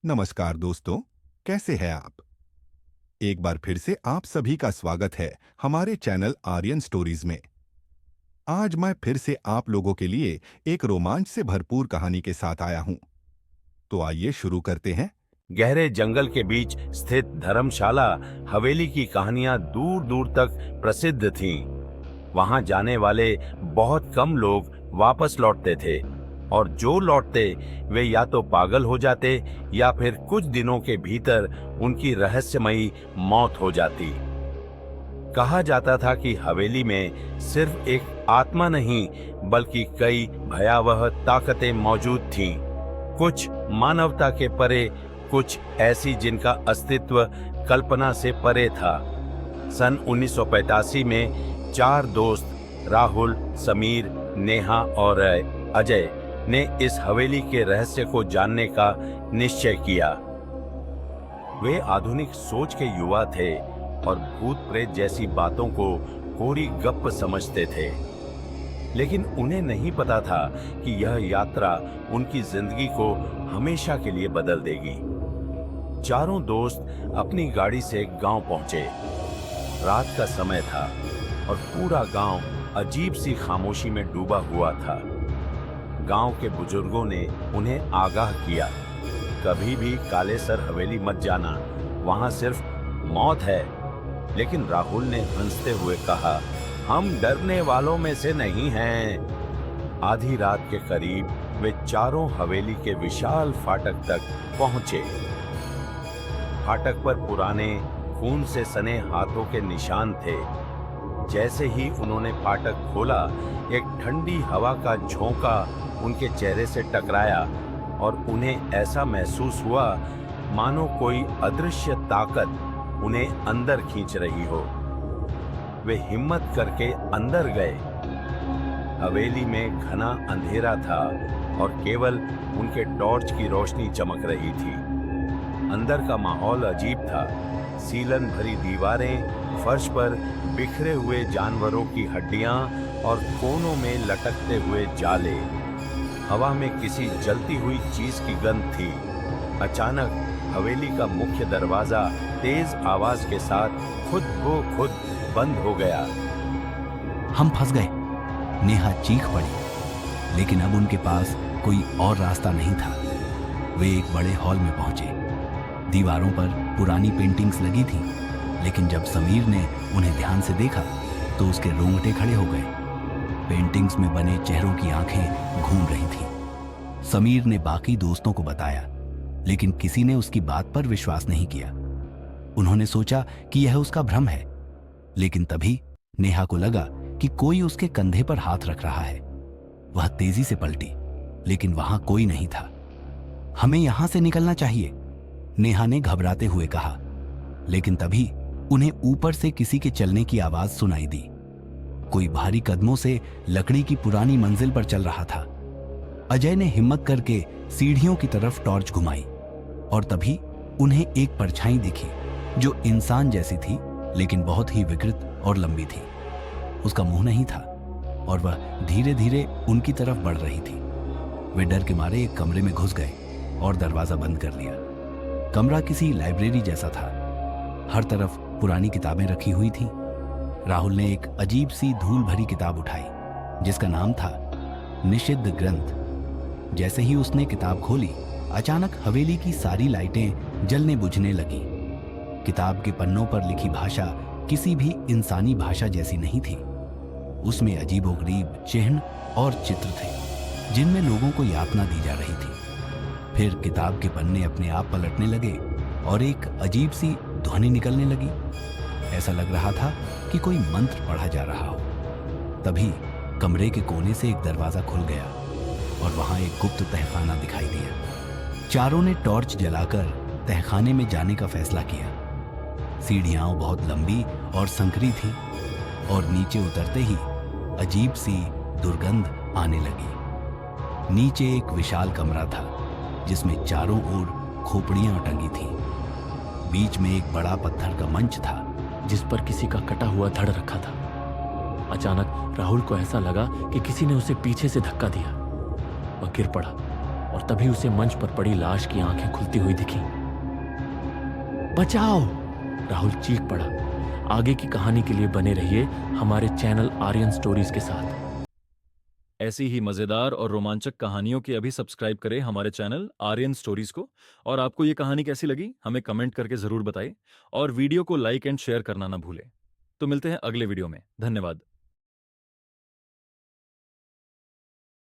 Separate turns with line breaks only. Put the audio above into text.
नमस्कार दोस्तों, कैसे हैं आप? एक बार फिर से आप सभी का स्वागत है हमारे चैनल आर्यन स्टोरीज में। आज मैं फिर से आप लोगों के लिए एक रोमांच से भरपूर कहानी के साथ आया हूं। तो आइए शुरू करते हैं।
गहरे जंगल के बीच स्थित धर्मशाला हवेली की कहानियां दूर दूर तक प्रसिद्ध थीं। वहां जाने वाले बहुत कम लोग वापस लौटते थे और जो लौटते वे या तो पागल हो जाते या फिर कुछ दिनों के भीतर उनकी रहस्यमयी मौत हो जाती। कहा जाता था कि हवेली में सिर्फ एक आत्मा नहीं बल्कि कई भयावह ताकतें मौजूद थीं। कुछ मानवता के परे, कुछ ऐसी जिनका अस्तित्व कल्पना से परे था। सन 1985 में 4 दोस्त राहुल, समीर, नेहा और अजय ने इस हवेली के रहस्य को जानने का निश्चय किया। वे आधुनिक सोच के युवा थे और भूत प्रेत जैसी बातों को कोरी गप्प समझते थे, लेकिन उन्हें नहीं पता था कि यह यात्रा उनकी जिंदगी को हमेशा के लिए बदल देगी। चारों दोस्त अपनी गाड़ी से गांव पहुंचे। रात का समय था और पूरा गांव अजीब सी खामोशी में डूबा हुआ था। गांव के बुजुर्गों ने उन्हें आगाह किया, कभी भी कालेसर हवेली मत जाना, वहां सिर्फ मौत है। लेकिन राहुल ने हंसते हुए कहा, हम डरने वालों में से नहीं हैं। आधी रात के करीब वे चारों हवेली के विशाल फाटक तक पहुंचे। फाटक पर पुराने खून से सने हाथों के निशान थे। जैसे ही उन्होंने फाटक खोला, एक ठंडी हवा का झोंका उनके चेहरे से टकराया और उन्हें ऐसा महसूस हुआ मानो कोई अदृश्य ताकत उन्हें अंदर खींच रही हो। वे हिम्मत करके अंदर गए। हवेली में घना अंधेरा था और केवल उनके टॉर्च की रोशनी चमक रही थी। अंदर का माहौल अजीब था। सीलन भरी दीवारें, फर्श पर बिखरे हुए जानवरों की हड्डियां और कोनों में लटकते हुए जाले। हवा में किसी जलती हुई चीज की गंध थी। अचानक हवेली का मुख्य दरवाजा तेज आवाज के साथ खुद ब खुद बंद हो गया।
हम फंस गए, नेहा चीख पड़ी। लेकिन अब उनके पास कोई और रास्ता नहीं था। वे एक बड़े हॉल में पहुंचे। दीवारों पर पुरानी पेंटिंग्स लगी थीं, लेकिन जब समीर ने उन्हें ध्यान से देखा तो उसके रोंगटे खड़े हो गए। पेंटिंग्स में बने चेहरों की आंखें घूम रही थीं। समीर ने बाकी दोस्तों को बताया, लेकिन किसी ने उसकी बात पर विश्वास नहीं किया। उन्होंने सोचा कि यह उसका भ्रम है, लेकिन तभी नेहा को लगा कि कोई उसके कंधे पर हाथ रख रहा है। वह तेजी से पलटी, लेकिन वहां कोई नहीं था। हमें यहां से निकलना चाहिए, नेहा ने घबराते हुए कहा। लेकिन तभी उन्हें ऊपर से किसी के चलने की आवाज सुनाई दी। कोई भारी कदमों से लकड़ी की पुरानी मंजिल पर चल रहा था। अजय ने हिम्मत करके सीढ़ियों की तरफ टॉर्च घुमाई और तभी उन्हें एक परछाई दिखी जो इंसान जैसी थी, लेकिन बहुत ही विकृत और लंबी थी। उसका मुंह नहीं था और वह धीरे धीरे उनकी तरफ बढ़ रही थी। वे डर के मारे एक कमरे में घुस गए और दरवाजा बंद कर लिया। कमरा किसी लाइब्रेरी जैसा था। हर तरफ पुरानी किताबें रखी हुई थीं। राहुल ने एक अजीब सी धूल भरी किताब उठाई, जिसका नाम था निषिद्ध ग्रंथ। जैसे ही उसने किताब खोली, अचानक हवेली की सारी लाइटें जलने बुझने लगी। किताब के पन्नों पर लिखी भाषा किसी भी इंसानी भाषा जैसी नहीं थी। उसमें अजीबोगरीब चिन्ह और चित्र थे, जिनमें लोगों को यातना दी जा रही थी। फिर किताब के पन्ने अपने आप पलटने लगे और एक अजीब सी ध्वनि निकलने लगी। ऐसा लग रहा था कि कोई मंत्र पढ़ा जा रहा हो। तभी कमरे के कोने से एक दरवाजा खुल गया और वहां एक गुप्त तहखाना दिखाई दिया। चारों ने टॉर्च जलाकर तहखाने में जाने का फैसला किया। सीढ़ियां बहुत लंबी और संकरी थीं और नीचे उतरते ही अजीब सी दुर्गंध आने लगी। नीचे एक विशाल कमरा था, जिसमें चारों ओर खोपड़ियां टंगी थीं। बीच में एक बड़ा पत्थर का मंच था,
जिस पर किसी का कटा हुआ धड़ रखा था। अचानक राहुल को ऐसा लगा कि किसी ने उसे पीछे से धक्का दिया। वह गिर पड़ा और तभी उसे मंच पर पड़ी लाश की आंखें खुलती हुई दिखी। बचाओ! राहुल चीख पड़ा। आगे की कहानी के लिए बने रहिए हमारे चैनल आर्यन स्टोरीज के साथ।
ऐसी ही मजेदार और रोमांचक कहानियों के अभी सब्सक्राइब करें हमारे चैनल आर्यन स्टोरीज को। और आपको ये कहानी कैसी लगी हमें कमेंट करके जरूर बताएं और वीडियो को लाइक एंड शेयर करना ना भूलें। तो मिलते हैं अगले वीडियो में। धन्यवाद।